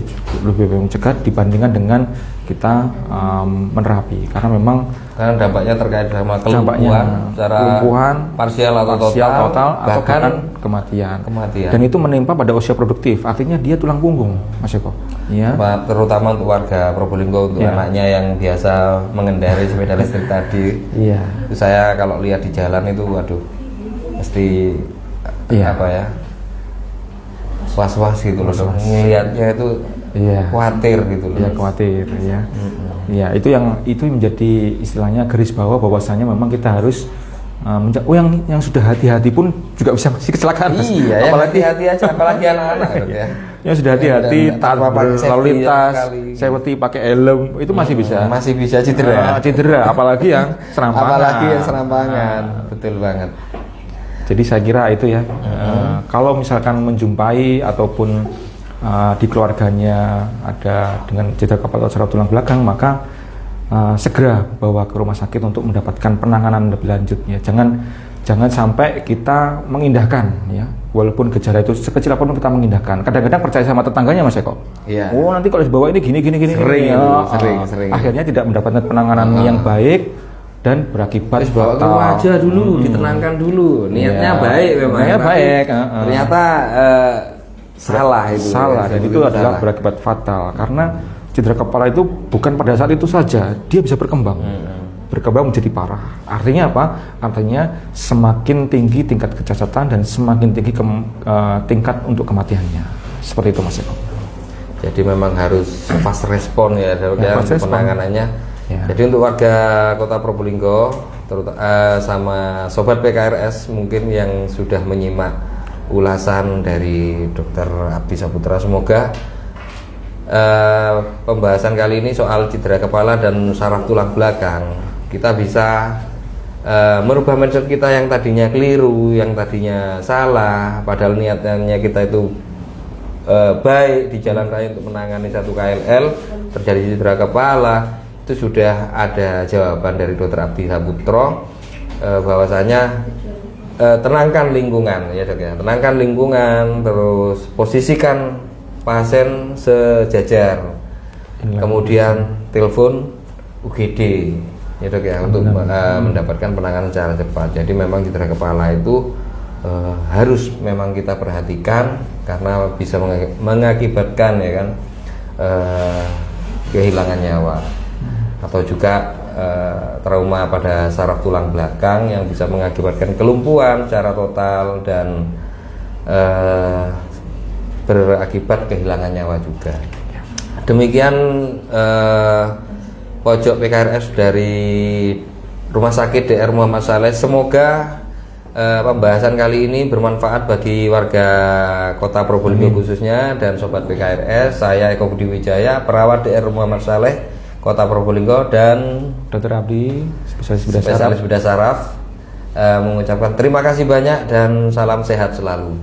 baik mencegah dibandingkan dengan kita menerapi, karena memang Karena dampaknya terkait sama dampaknya kelumpuhan, secara kelumpuhan, parsial atau parsial, total, atau bahkan kematian. kematian. Dan itu menimpa pada usia produktif, artinya dia tulang punggung, Mas Eko. Ya. Terutama untuk warga Probolinggo, untuk Ya. anaknya yang biasa mengendarai sepeda listrik tadi. Iya. Itu saya kalau lihat di jalan itu, waduh, mesti Iya. apa ya, was-was gitu loh. Ngelihatnya itu Iya. khawatir gitu loh. Ya khawatir ya. Ya itu menjadi istilahnya garis bawah bahwasanya memang kita harus yang sudah hati-hati pun juga bisa masih kecelakaan. Mas. Iya, ya, Apalagi hati-hati aja, apalagi anak-anak gitu ya. yang sudah hati-hati Dan taat tanpa pakai berlalu safety lintas, sekali. safety pakai helm itu masih bisa. Masih bisa cedera. Cedera, apalagi yang serampangan. Apalagi yang serampangan. Betul banget. Jadi saya kira itu ya. Kalau misalkan menjumpai ataupun di keluarganya ada dengan cedera kepala atau saraf tulang belakang, maka segera bawa ke rumah sakit untuk mendapatkan penanganan lebih lanjut ya. Jangan sampai kita mengindahkan ya. Walaupun gejala itu sekecil apapun kita mengindahkan. Kadang-kadang percaya sama tetangganya Mas Eko. Iya. Oh, nanti kalau dibawa ini gini. Sering Ya, itu, sering. Akhirnya tidak mendapatkan penanganan yang baik dan berakibat Terus bawa ke fatal. rumah aja dulu, ditenangkan dulu. Niatnya Iya. baik memang. Niatnya tapi baik, Ternyata salah itu. Salah, ya. dan itu adalah Salah. berakibat fatal karena cedera kepala itu bukan pada saat itu saja, dia bisa berkembang. Berkembang menjadi parah. Artinya apa? Artinya semakin tinggi tingkat kecacatan dan semakin tinggi tingkat untuk kematiannya. Seperti itu Mas Eko. Jadi memang harus fast respon ya, Dok, ya, fast untuk respon. penanganannya. Ya. Jadi untuk warga Kota Probolinggo, sama sobat PKRS mungkin yang sudah menyimak ulasan dari Dr. Abdi Saputra, semoga pembahasan kali ini soal cedera kepala dan saraf tulang belakang kita bisa merubah mindset kita yang tadinya keliru, yang tadinya salah, padahal niatnya kita itu baik di jalan raya untuk menangani satu KLL, terjadi cedera kepala. Itu sudah ada jawaban dari Dr. Abdi Saputra, bahwasanya tenangkan lingkungan ya Dok ya, tenangkan lingkungan, terus posisikan pasien sejajar, kemudian telepon UGD ya Dok ya, untuk mendapatkan penanganan secara cepat. Jadi memang cedera kepala itu harus memang kita perhatikan karena bisa mengakibatkan ya kan kehilangan nyawa, atau juga trauma pada saraf tulang belakang yang bisa mengakibatkan kelumpuhan secara total dan berakibat kehilangan nyawa juga. Demikian pojok PKRS dari Rumah Sakit DR Muhammad Saleh. Semoga pembahasan kali ini bermanfaat bagi warga Kota Probolinggo khususnya dan sobat PKRS. Saya Eko Budi Wijaya, perawat DR Muhammad Saleh, Kota Probolinggo, dan Dr. Abdi, spesialis spesialis bedah saraf, mengucapkan terima kasih banyak dan salam sehat selalu.